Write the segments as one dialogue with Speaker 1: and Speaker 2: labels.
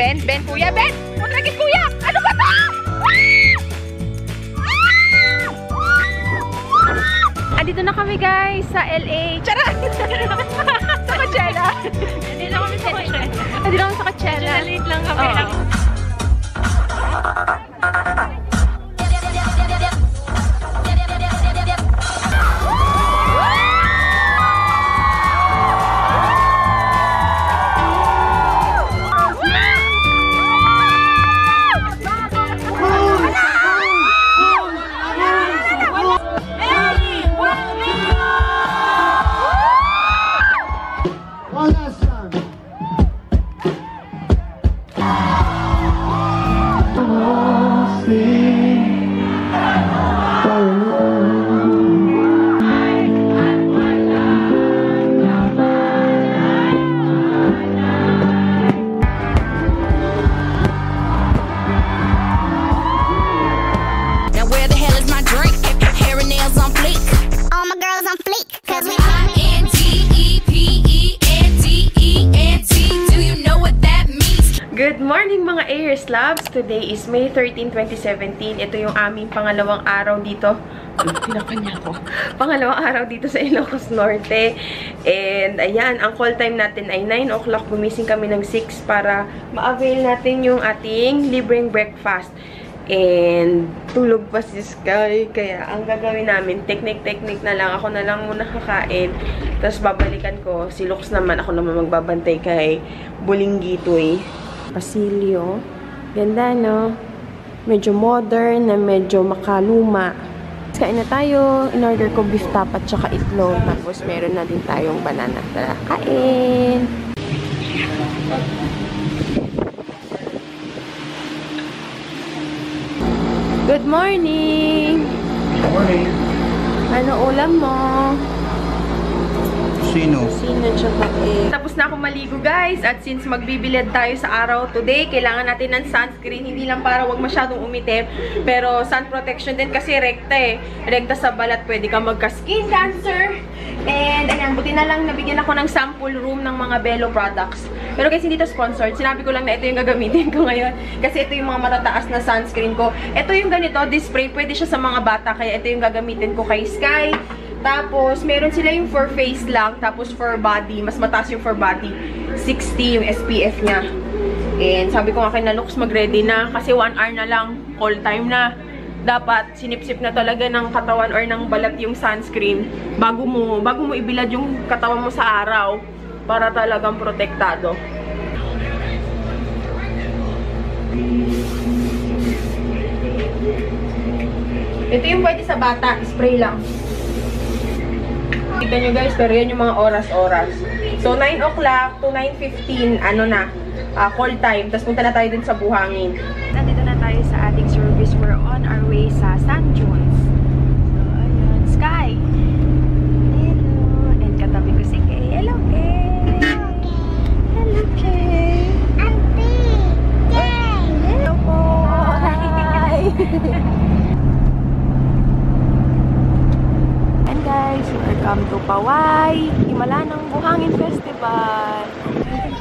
Speaker 1: Ben? Ben, kuya, Ben! Huwag lagi, kuya! Ano ba to? Andito na kami guys sa LA. Charot! Sa Coachella. Andito na kami sa Coachella. Andito na kami sa Coachella. Late lang kami. Good morning mga Aries Loves! Today is May 13, 2017. Ito yung aming pangalawang araw dito. Pinakanya ko. Pangalawang araw dito sa Ilocos Norte. And ayan, ang call time natin ay 9 o'clock. Gumising kami ng 6 para ma-avail natin yung ating libreng breakfast. And tulog pa si Sky. Kaya ang gagawin namin, technique na lang. Ako na lang muna kakain. Tapos babalikan ko. Si Lux naman, ako naman magbabantay kay Bulinggitoy. Pasilyo. Ganda, no? Medyo modern na medyo makaluma. Kain na tayo. In-order ko beef tapa at saka itlog. Tapos meron na din tayong banana. Tara, kain! Good morning!
Speaker 2: Good morning.
Speaker 1: Ano ulam mo?
Speaker 2: Sino?
Speaker 1: Tsaka Tapos na ako maligo guys. At since magbibilad tayo sa araw today, kailangan natin ng sunscreen. Hindi lang para wag masyadong umitim. Pero sun protection din kasi rekta eh. Rekta sa balat. Pwede ka magka-skin cancer. And ayan, buti na lang nabigyan ako ng sample room ng mga Belo products. Pero kasi hindi ito sponsored. Sinabi ko lang na ito yung gagamitin ko ngayon. Kasi ito yung mga matataas na sunscreen ko. Ito yung ganito, this spray. Pwede siya sa mga bata. Kaya ito yung gagamitin ko kay Sky. Tapos, meron sila yung for face lang. Tapos, for body. Mas mataas yung for body. 60 yung SPF niya. And sabi ko nga kay na Lux, mag-ready na. Kasi 1 hour na lang. Call time na. Dapat, sinipsip na talaga ng katawan or ng balat yung sunscreen. Bago mo ibilad yung katawan mo sa araw. Para talagang protektado. Ito yung pwede sa bata. Spray lang. Kita nyo guys, pero yan yung mga oras-oras. So, 9 o'clock to 9:15, call time. Tapos punta na tayo din sa buhangin. Nandito na tayo sa ating service. We're on our way sa Sand Dunes. So, ayun. Sky! Hello! And katabi ko si Kay. Hello, Kay! Hello, Kay!
Speaker 3: Auntie! Kay!
Speaker 1: Hello po! Hi! Guys, welcome to Paway, Himala ng Buhangin Festival.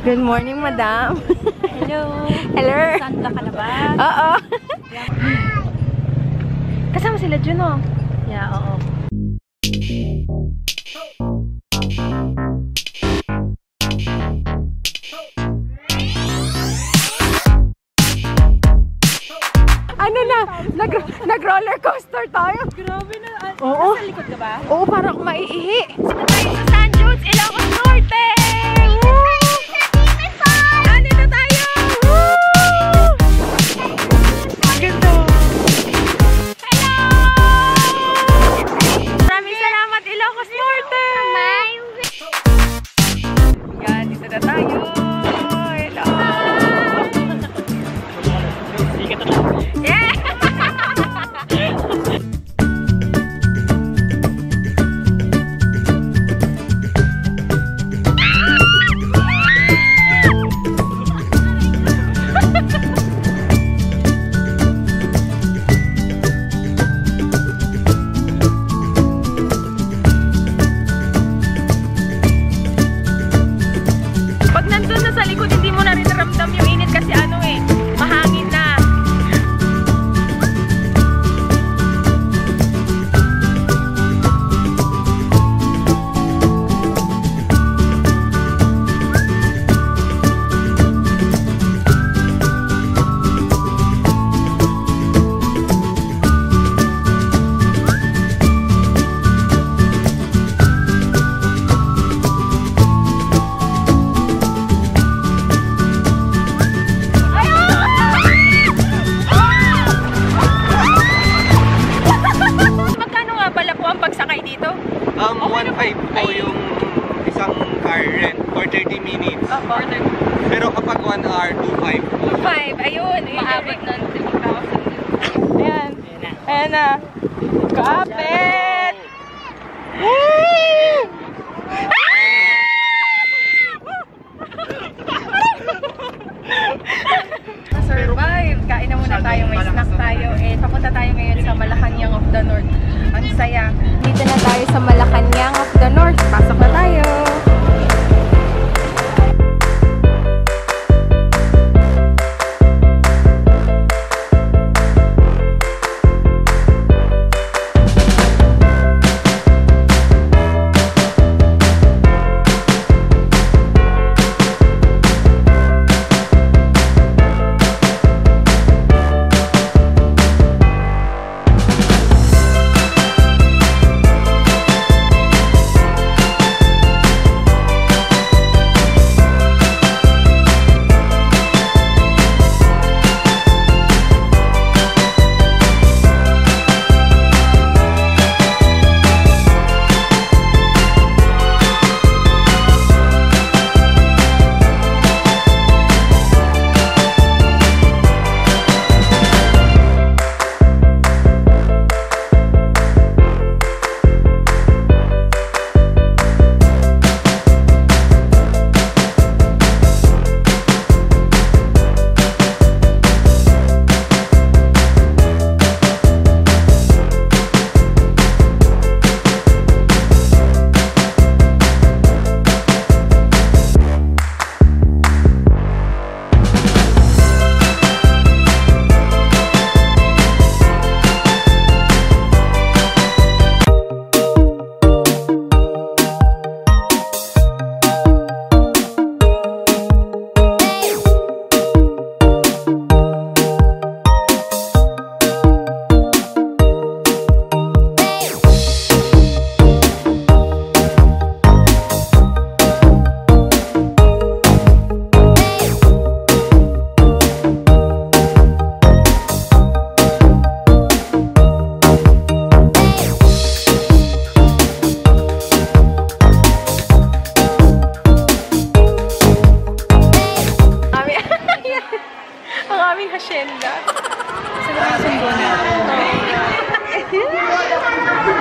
Speaker 1: Good morning, madam.
Speaker 3: Hello.
Speaker 1: Hello.
Speaker 3: Santa ka na ba?
Speaker 1: Oo. Kasama sila Juno.
Speaker 3: Yeah, oo.
Speaker 1: Ano na? Nag-roller coaster tayo.
Speaker 3: Grabe na.
Speaker 1: Oo.
Speaker 3: Nasa likod ka ba?
Speaker 1: Oo, parang maiihi. Sino tayo sa Sand Dunes, Ilocos Norte! Woo! Nandito tayo! Woo! Ganda! Hello! Maraming salamat, Ilocos Norte! Yan, dito na tayo! Hello! Yeah! 5. Ayun.
Speaker 3: Maabot ng 3,000.
Speaker 1: Ayan. Ayan na. Kapit! Survive! Kain na muna tayo. May snack tayo. Papunta tayo ngayon sa Malacanang of the North. Ang saya. Dito na tayo sa Malacanang of the North. Pasok na tayo. Hacienda.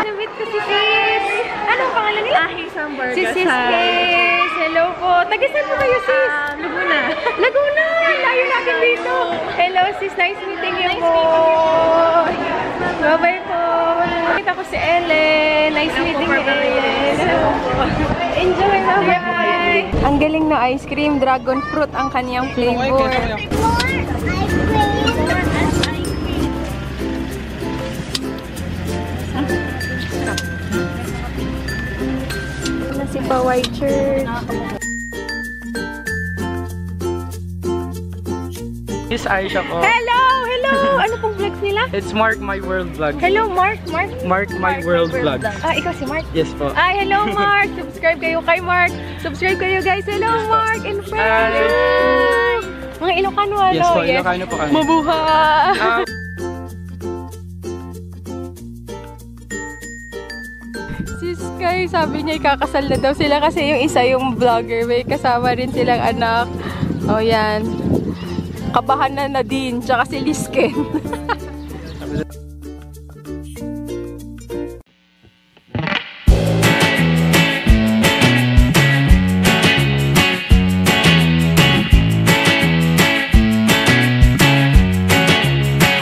Speaker 1: Namit ko si Sis. Anong pangalan niya?
Speaker 3: Ahis Hamburger.
Speaker 1: Si Sis Sis. Hello po. Taga-saan po kayo, Sis?
Speaker 3: Laguna.
Speaker 1: Laguna! Layo natin dito. Hello, Sis. Nice meeting you po. Bye-bye po. Nakita ko si Ellen. Nice meeting you, Ellen. Enjoy. Bye-bye. Ang galing na ice cream. Dragon fruit ang kaniyang flavor. Si Pawai Church.
Speaker 2: Miss Aisha po.
Speaker 1: Hello! Hello! Ano pong vlogs nila?
Speaker 2: It's Mark My World Vlog.
Speaker 1: Hello, Mark.
Speaker 2: Mark My World Vlog.
Speaker 1: Ah, ikaw si Mark?
Speaker 2: Yes po.
Speaker 1: Ay, hello, Mark! Subscribe kayo kay Mark. Subscribe kayo, guys. Hello, Mark and friends! Mga Ilocano, ano?
Speaker 2: Yes po, Ilocano po kami.
Speaker 1: Mabuhay! Si Sky, sabi niya ikakasal na daw sila kasi yung isa yung vlogger. May kasama rin silang anak. O, yan. Kabahan na Nadine, tsaka si Lisken.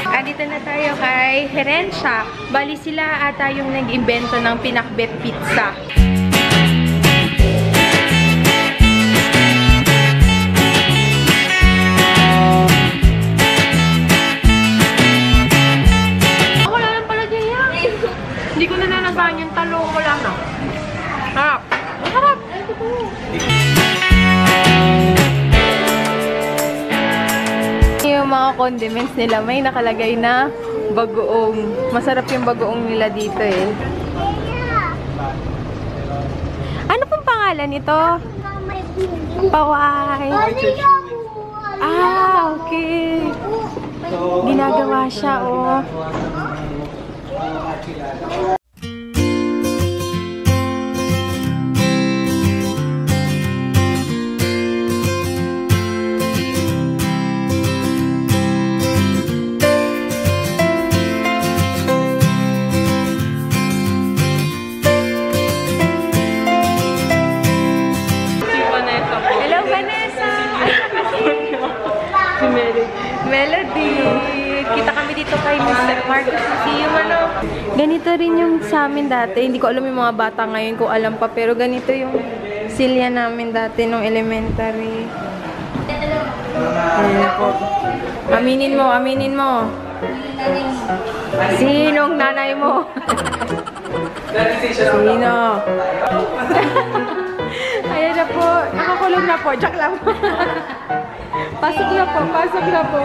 Speaker 1: Andito na tayo kay Herencia. Bali sila ata yung nag-imbento ng pinakbet pizza. Hindi ko na nanasahan yung talong. Wala na. Harap. Harap. Yung mga condiments nila, may nakalagay na bagoong. Masarap yung bagoong nila dito eh. Ano pong pangalan nito? Pawai. Ah, okay. Ginagawa siya, oh. Melody! Kita kami dito kay Mr. Marcos. See you, ano? Ganito rin yung sa amin dati. Hindi ko alam yung mga bata ngayon kung alam pa. Pero ganito yung silya namin dati nung elementary. Ayan po. Aminin mo, aminin mo. Sinong nanay mo? Sino? Ayan na po. Nakakulong na po. Joke lang po. Pasok na po. Pasok na po.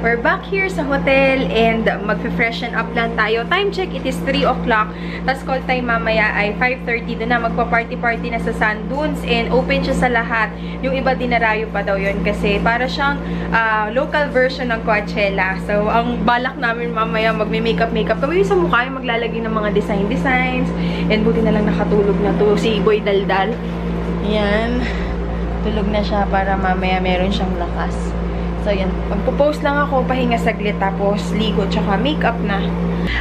Speaker 1: We're back here sa hotel and magpe-freshen up lang tayo. Time check, it is 3 o'clock. Tapos call time mamaya ay 5:30. Doon na magpa-party-party na sa Sand Dunes and open siya sa lahat. Yung iba dinarayo pa daw yun kasi para siyang local version ng Coachella. So, ang balak namin mamaya magme-makeup kami sa mukha yung maglalagay ng mga designs. And buti na lang nakatulog na to si Boy Daldal. Yan. Tulog na siya para mamaya meron siyang lakas. So, yan. Magpo-post lang ako, pahinga saglit, tapos ligo, tsaka makeup na.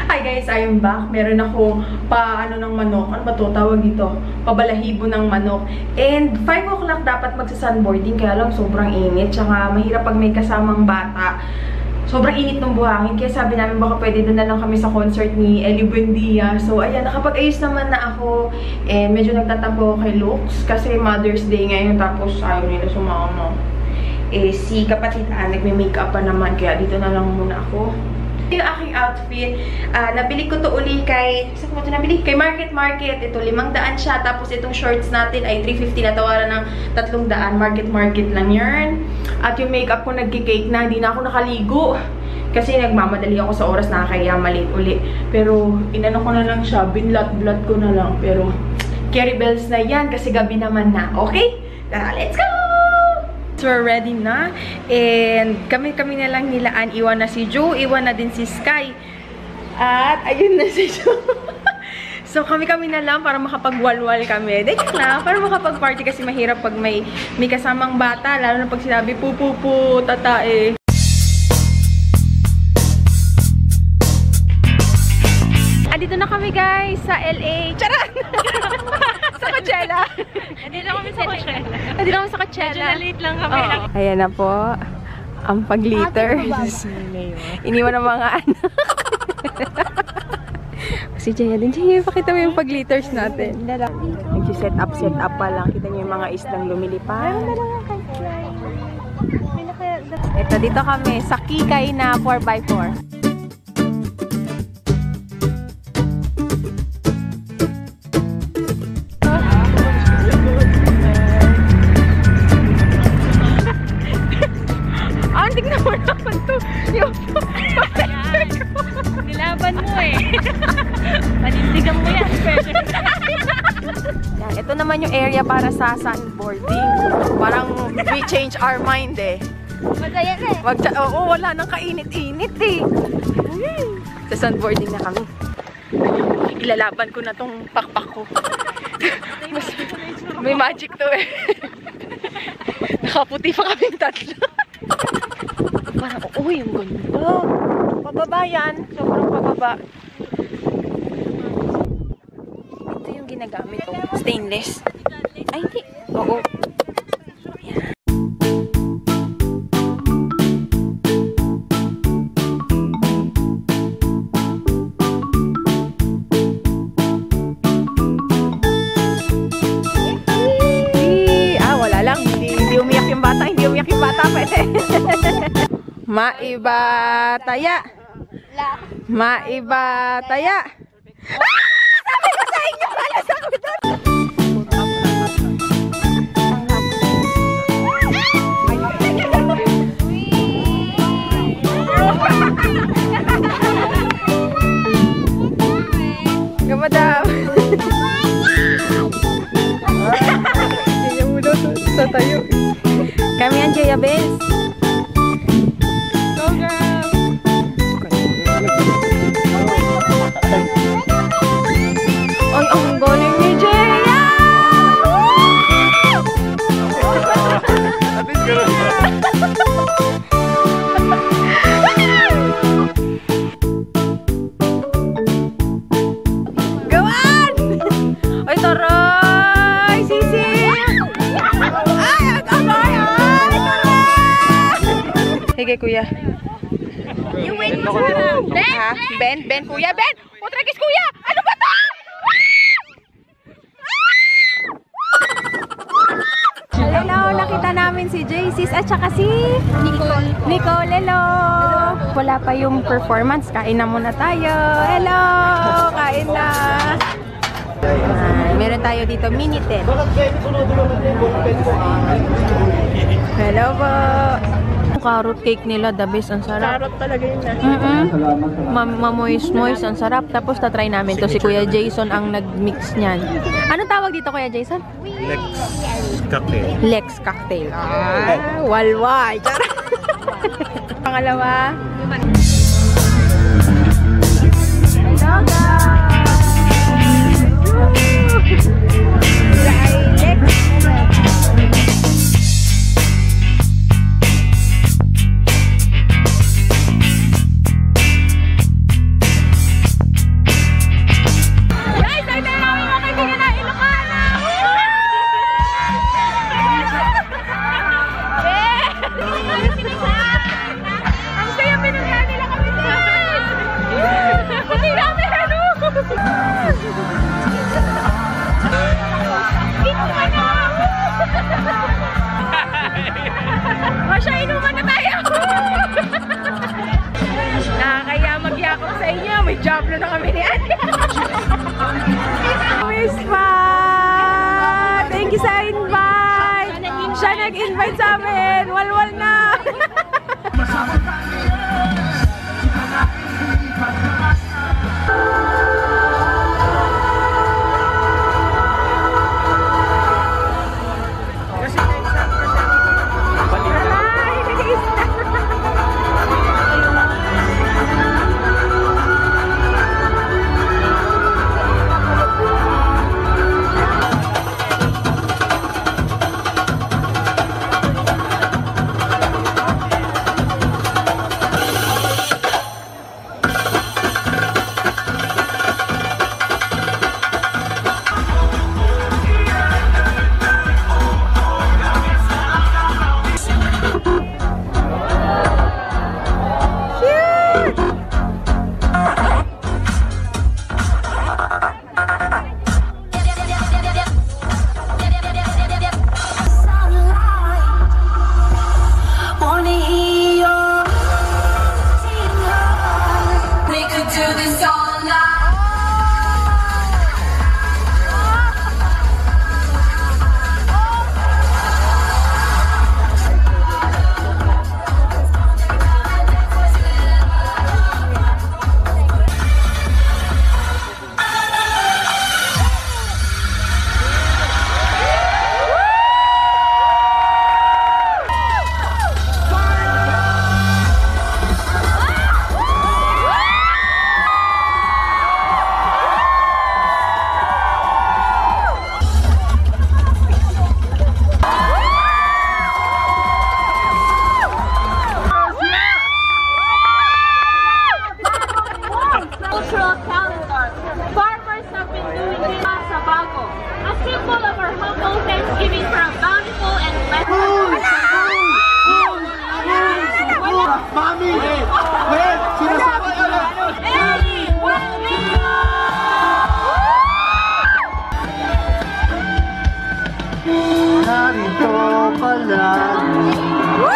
Speaker 1: Hi guys, I am back. Meron akong ng manok. Ano ba to? Tawag dito. Pabalahibo ng manok. And 5 o'clock dapat magsa-sunboarding, kaya lang sobrang init. Tsaka mahirap pag may kasamang bata. Sobrang init ng buhangin. Kaya sabi namin baka pwede doon na lang kami sa concert ni Ellie Buendia. So, ayan, nakapag-ayos naman na ako. And medyo nagtatampo kay Lux kasi Mother's Day ngayon. Tapos ayaw nila sumama. Si kapatid nagme-makeup pa naman, kaya dito na lang muna ako. Yung aking outfit, nabili ko to uli kay, saan ko ito nabili? Kay Market. Ito, 500 siya. Tapos itong shorts natin ay 350 na tawaran ng 300. Market lang yarn. At yung makeup ko nagki-cake na, hindi na ako nakaligo. Kasi nagmamadali ako sa oras, nakakaya maliit uli. Pero, inano ko na lang siya, binlat-blat ko na lang. Pero, carry bells na yan kasi gabi naman na. Okay? Tara, let's go! So, we're ready na. And kami na lang nilaan. Iwan na si Joe. Iwan na din si Sky. At ayun na si Joe. So, kami na lang para makapagwalwal kami. Dito na, para makapag-party kasi mahirap pag may kasamang bata. Lalo na pag sinabi, pu, tatae. Andito na kami guys sa LA. Charan! Sa Coachella.
Speaker 3: Andito kami sa Coachella.
Speaker 1: Andito kami sa Coachella.
Speaker 3: Medyo na-late lang kami.
Speaker 1: Oh. Ayan na po. Ang pag-glitters. Iniwan ng mga anak. Si Jaya din. Jaya, pakita mo yung pag-glitters natin. Nag-set up pa lang. Kita niyo yung mga islang lumilipad. Ito, dito kami sa Kikay na 4x4. Tingnan mo naman to. Yung
Speaker 3: nilaban mo eh. Panindigan mo yan.
Speaker 1: Yan, ito naman yung area para sa sunboarding. Parang we change our mind eh.
Speaker 3: Masaya na eh.
Speaker 1: Oo, wala nang kainit-init eh. Sa sunboarding na kami. Ilalaban ko na tong pakpak ko. May magic to eh. Nakaputi pa kaming tatlo. Parang, uy, ang ganda. Pababa yan. Sobrang pababa. Ito yung ginagamit. Oh. Stainless. Ay, hindi. Oo. yung bata pwede. Maiba taya. Maiba taya. Ah! Sabi ko sa inyo, alas ako doon. Gamadam. Yung ulo sa tayo. Kami ang Jaya Benz. Go girl! Ay, ang galing ni Jaya! Gawan! Ay, taray! Sisi! Ay, taray! Sige, kuya. You win mo sa Ben? Ben, kuya, Ben! Utragis, kuya! Ano ba to? Hello, nakita namin si Jaycees at saka si Nicole, hello! Wala pa yung performance, kain na muna tayo. Hello! Kain na! Meron tayo dito mini tent. Hello po! Carrot cake nila, the best, ang sarap.
Speaker 3: Carrot talaga yun na.
Speaker 1: Mamoist-moist, ang sarap. Tapos tatry namin to. Si Kuya Jason ang nag-mix niyan. Anong tawag dito, Kuya Jason?
Speaker 4: Lex cocktail.
Speaker 1: Lex cocktail. Ah, walwal. Pangalawa. Hello guys! Lex. Nakakaya magyakap sa inyo. May jablo na kami ni Ate. Miss Pa! Thank you sa invite! Siya nag-invite sa amin! Walwal na!
Speaker 4: Narito palagi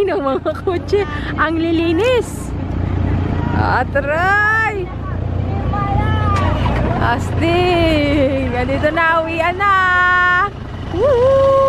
Speaker 1: ng mga kotse. Ang lilinis. Atray! Astig! Ganito na, uwian na! Woohoo!